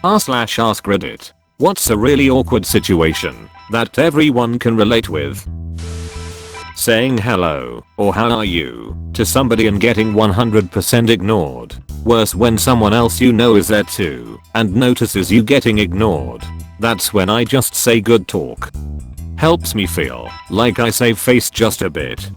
r/AskReddit. What's a really awkward situation that everyone can relate with? Saying hello or how are you to somebody and getting 100% ignored. Worse when someone else you know is there too and notices you getting ignored. That's when I just say good talk. Helps me feel like I save face just a bit.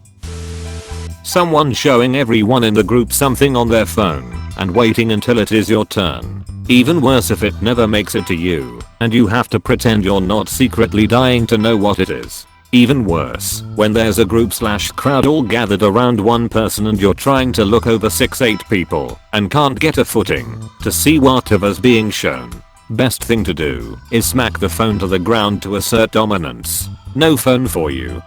Someone showing everyone in the group something on their phone and waiting until it is your turn. Even worse if it never makes it to you and you have to pretend you're not secretly dying to know what it is. Even worse when there's a group/crowd all gathered around one person and you're trying to look over 6-8 people and can't get a footing to see whatever's being shown. Best thing to do is smack the phone to the ground to assert dominance. No phone for you.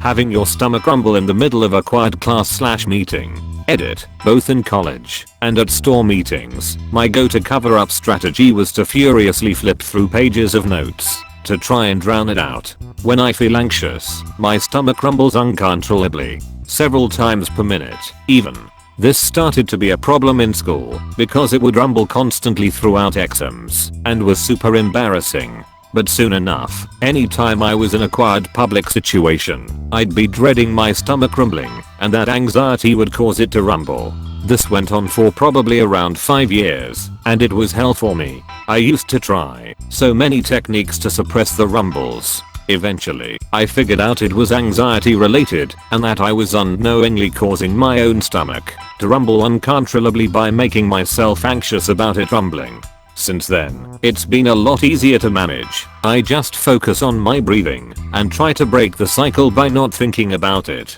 Having your stomach rumble in the middle of a quiet class/meeting. Edit. Both in college and at store meetings, my go-to cover-up strategy was to furiously flip through pages of notes to try and drown it out. When I feel anxious, my stomach rumbles uncontrollably, several times per minute, even. This started to be a problem in school because it would rumble constantly throughout exams and was super embarrassing. But soon enough, anytime I was in a quiet public situation, I'd be dreading my stomach rumbling, and that anxiety would cause it to rumble. This went on for probably around 5 years, and it was hell for me. I used to try so many techniques to suppress the rumbles. Eventually, I figured out it was anxiety related and that I was unknowingly causing my own stomach to rumble uncontrollably by making myself anxious about it rumbling. Since then, it's been a lot easier to manage. I just focus on my breathing and try to break the cycle by not thinking about it.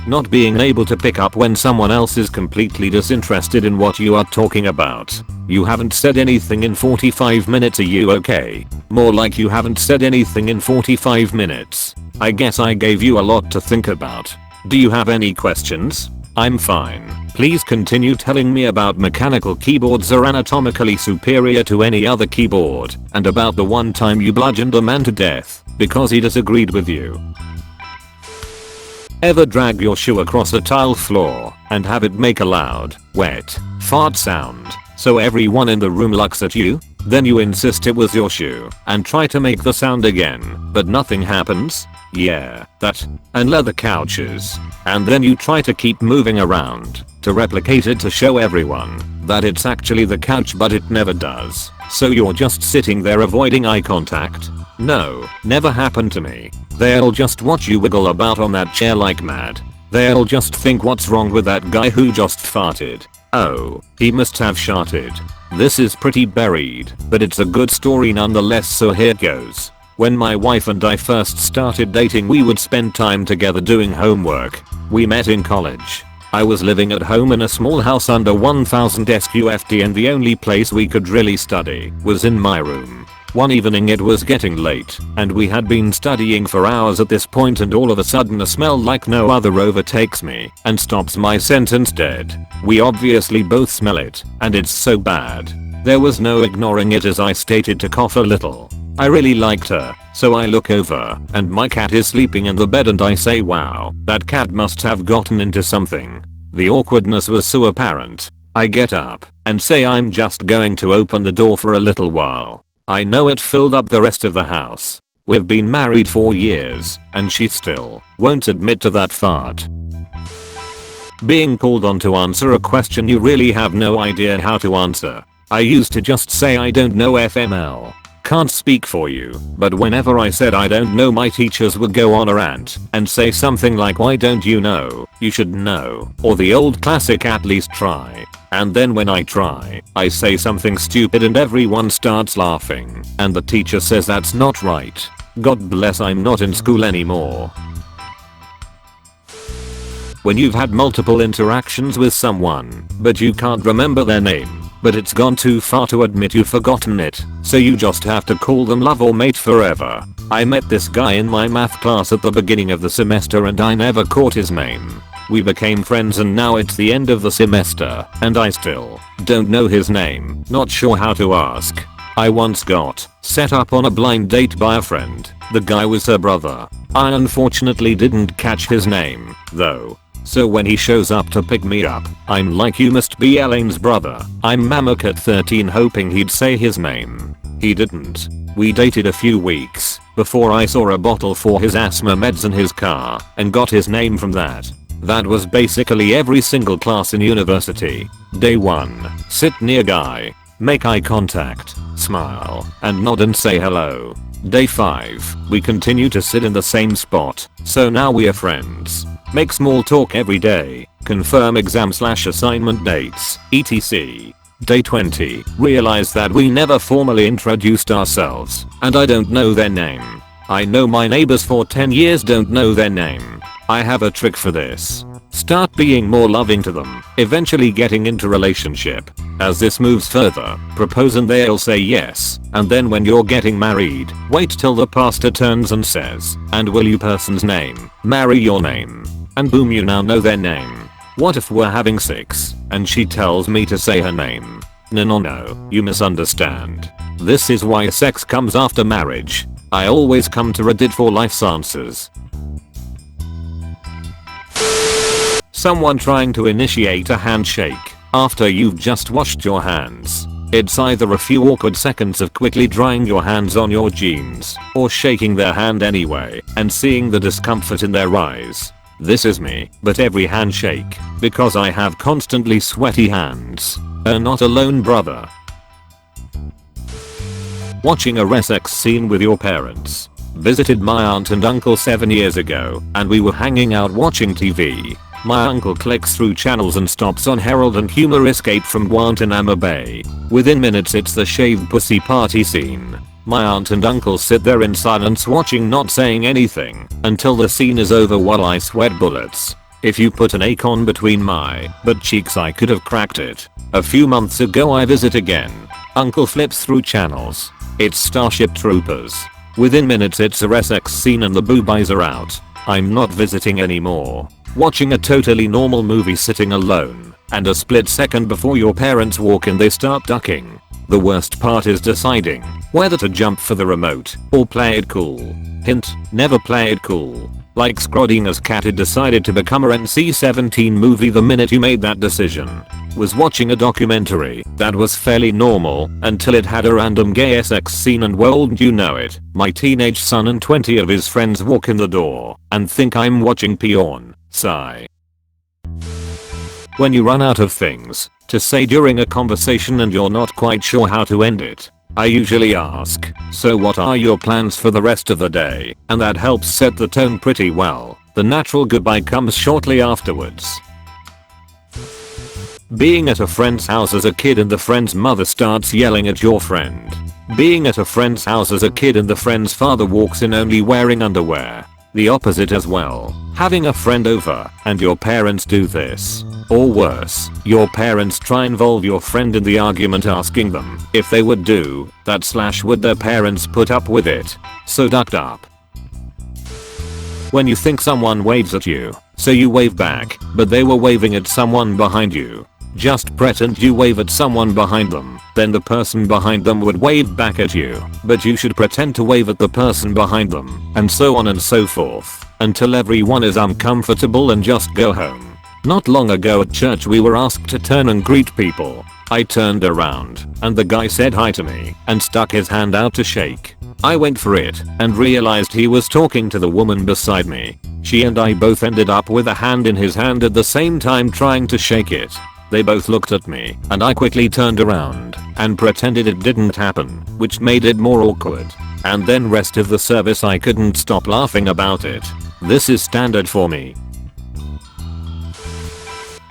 Not being able to pick up when someone else is completely disinterested in what you are talking about. You haven't said anything in 45 minutes, are you okay? More like you haven't said anything in 45 minutes. I guess I gave you a lot to think about. Do you have any questions? I'm fine. Please continue telling me about mechanical keyboards are anatomically superior to any other keyboard and about the one time you bludgeoned a man to death because he disagreed with you. Ever drag your shoe across a tile floor and have it make a loud, wet, fart sound so everyone in the room looks at you? Then you insist it was your shoe and try to make the sound again, but nothing happens? Yeah, that. And leather couches. And then you try to keep moving around to replicate it to show everyone that it's actually the couch, but it never does. So you're just sitting there avoiding eye contact? No, never happened to me. They'll just watch you wiggle about on that chair like mad. They'll just think, what's wrong with that guy who just farted? Oh, he must have sharted. This is pretty buried, but it's a good story nonetheless, so here goes. When my wife and I first started dating, we would spend time together doing homework. We met in college. I was living at home in a small house under 1000 SQFT, and the only place we could really study was in my room. One evening it was getting late, and we had been studying for hours at this point, and all of a sudden a smell like no other overtakes me and stops my sentence dead. We obviously both smell it, and it's so bad. There was no ignoring it as I stated to cough a little. I really liked her, so I look over and my cat is sleeping in the bed and I say, wow, that cat must have gotten into something. The awkwardness was so apparent. I get up and say I'm just going to open the door for a little while. I know it filled up the rest of the house. We've been married 4 years and she still won't admit to that fart. Being called on to answer a question you really have no idea how to answer. I used to just say I don't know FML. Can't speak for you, but whenever I said I don't know, my teachers would go on a rant and say something like, why don't you know? You should know. Or the old classic, at least try. And then when I try, I say something stupid and everyone starts laughing. And the teacher says that's not right. God bless, I'm not in school anymore. When you've had multiple interactions with someone, but you can't remember their name. But it's gone too far to admit you've forgotten it, so you just have to call them love or mate forever. I met this guy in my math class at the beginning of the semester and I never caught his name. We became friends and now it's the end of the semester and I still don't know his name, not sure how to ask. I once got set up on a blind date by a friend. The guy was her brother. I unfortunately didn't catch his name, though. So when he shows up to pick me up, I'm like, you must be Elaine's brother. I'm Mamak at 13, hoping he'd say his name. He didn't. We dated a few weeks before I saw a bottle for his asthma meds in his car and got his name from that. That was basically every single class in university. Day 1. Sit near guy. Make eye contact. Smile. And nod and say hello. Day 5. We continue to sit in the same spot. So now we are friends. Make small talk every day. Confirm exam/assignment dates. etc. Day 20. Realize that we never formally introduced ourselves. And I don't know their name. I know my neighbors for 10 years, don't know their name. I have a trick for this. Start being more loving to them, eventually getting into relationship. As this moves further, propose and they'll say yes. And then when you're getting married, wait till the pastor turns and says, "And will you person's name marry your name?" And boom, you now know their name. What if we're having sex and she tells me to say her name? No, you misunderstand. This is why sex comes after marriage. I always come to Reddit for life's answers. Someone trying to initiate a handshake after you've just washed your hands. It's either a few awkward seconds of quickly drying your hands on your jeans or shaking their hand anyway and seeing the discomfort in their eyes. This is me, but every handshake, because I have constantly sweaty hands. Not alone, brother. Watching a sex scene with your parents. Visited my aunt and uncle 7 years ago, and we were hanging out watching TV. My uncle clicks through channels and stops on Herald and Humor Escape from Guantanamo Bay. Within minutes it's the shaved pussy party scene. My aunt and uncle sit there in silence watching, not saying anything, until the scene is over while I sweat bullets. If you put an Akon between my butt cheeks I could have cracked it. A few months ago I visit again. Uncle flips through channels. It's Starship Troopers. Within minutes it's a sex scene and the boob eyes are out. I'm not visiting anymore. Watching a totally normal movie sitting alone, and a split second before your parents walk in they start ducking. The worst part is deciding whether to jump for the remote or play it cool. Hint, never play it cool. Like Scrodinger's cat, it decided to become a NC-17 movie the minute you made that decision. Was watching a documentary that was fairly normal until it had a random gay sex scene, and wouldn't you know it, my teenage son and 20 of his friends walk in the door and think I'm watching porn. Sigh. When you run out of things to say during a conversation and you're not quite sure how to end it, I usually ask, "So what are your plans for the rest of the day?" And that helps set the tone pretty well. The natural goodbye comes shortly afterwards. Being at a friend's house as a kid and the friend's mother starts yelling at your friend. Being at a friend's house as a kid and the friend's father walks in only wearing underwear. The opposite as well. Having a friend over and your parents do this. Or worse, your parents try involve your friend in the argument, asking them if they would do that / would their parents put up with it. So ducked up. When you think someone waves at you, so you wave back, but they were waving at someone behind you. Just pretend you wave at someone behind them, then the person behind them would wave back at you, but you should pretend to wave at the person behind them, and so on and so forth, until everyone is uncomfortable and just go home. Not long ago at church we were asked to turn and greet people. I turned around, and the guy said hi to me, and stuck his hand out to shake. I went for it, and realized he was talking to the woman beside me. She and I both ended up with a hand in his hand at the same time trying to shake it. They both looked at me, and I quickly turned around and pretended it didn't happen, which made it more awkward. And then rest of the service I couldn't stop laughing about it. This is standard for me.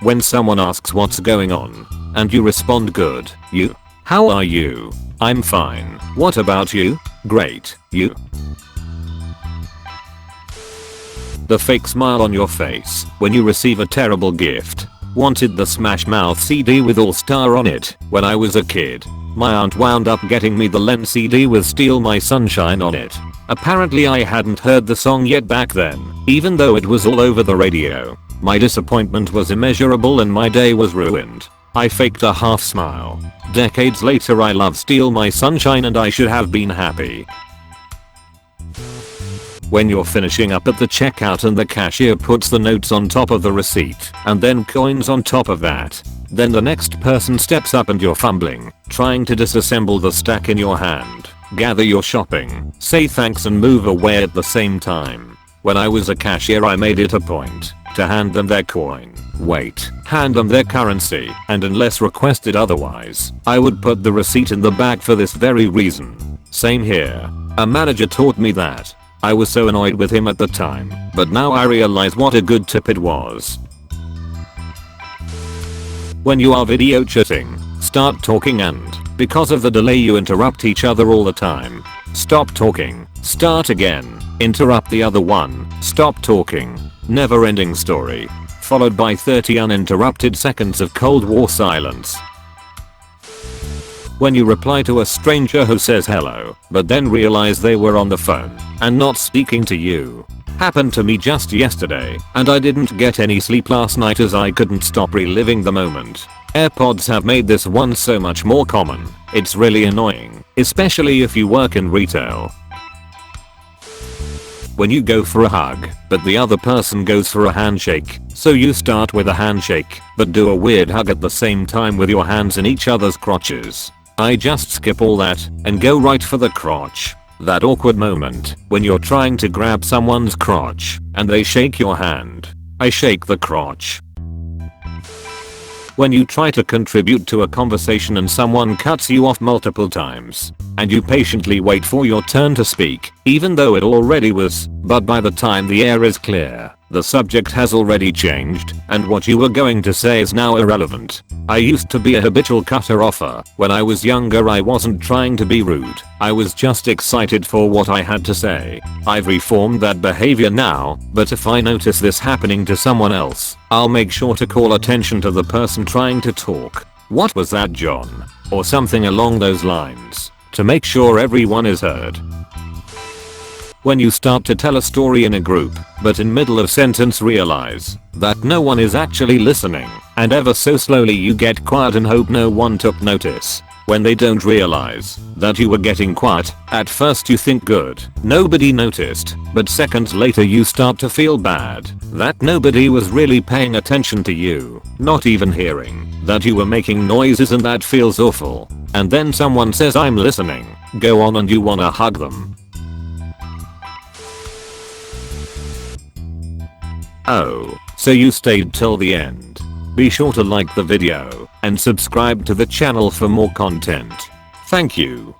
When someone asks what's going on, and you respond good, you. How are you? I'm fine. What about you? Great. You. The fake smile on your face when you receive a terrible gift. Wanted the Smash Mouth CD with All Star on it when I was a kid. My aunt wound up getting me the Len CD with Steal My Sunshine on it. Apparently I hadn't heard the song yet back then, even though it was all over the radio. My disappointment was immeasurable and my day was ruined. I faked a half smile. Decades later I love Steal My Sunshine and I should have been happy. When you're finishing up at the checkout and the cashier puts the notes on top of the receipt and then coins on top of that. Then the next person steps up and you're fumbling, trying to disassemble the stack in your hand, gather your shopping, say thanks and move away at the same time. When I was a cashier I made it a point to hand them their coin, hand them their currency, and unless requested otherwise, I would put the receipt in the bag for this very reason. Same here. A manager taught me that. I was so annoyed with him at the time, but now I realize what a good tip it was. When you are video chatting, start talking and, because of the delay you interrupt each other all the time. Stop talking, start again, interrupt the other one, stop talking. Never ending story. Followed by 30 uninterrupted seconds of Cold War silence. When you reply to a stranger who says hello, but then realize they were on the phone and not speaking to you. Happened to me just yesterday, and I didn't get any sleep last night as I couldn't stop reliving the moment. AirPods have made this one so much more common. It's really annoying, especially if you work in retail. When you go for a hug, but the other person goes for a handshake, so you start with a handshake, but do a weird hug at the same time with your hands in each other's crotches. I just skip all that and go right for the crotch. That awkward moment when you're trying to grab someone's crotch and they shake your hand. I shake the crotch. When you try to contribute to a conversation and someone cuts you off multiple times, and you patiently wait for your turn to speak, even though it already was, but by the time the air is clear, the subject has already changed, and what you were going to say is now irrelevant. I used to be a habitual cutter offer. When I was younger I wasn't trying to be rude, I was just excited for what I had to say. I've reformed that behavior now, but if I notice this happening to someone else, I'll make sure to call attention to the person trying to talk. What was that, John? Or something along those lines, to make sure everyone is heard. When you start to tell a story in a group, but in middle of sentence realize that no one is actually listening, and ever so slowly you get quiet and hope no one took notice. When they don't realize that you were getting quiet, at first you think good, nobody noticed, but seconds later you start to feel bad, that nobody was really paying attention to you, not even hearing that you were making noises, and that feels awful. And then someone says I'm listening, go on and you wanna hug them. Oh, so you stayed till the end. Be sure to like the video and subscribe to the channel for more content. Thank you.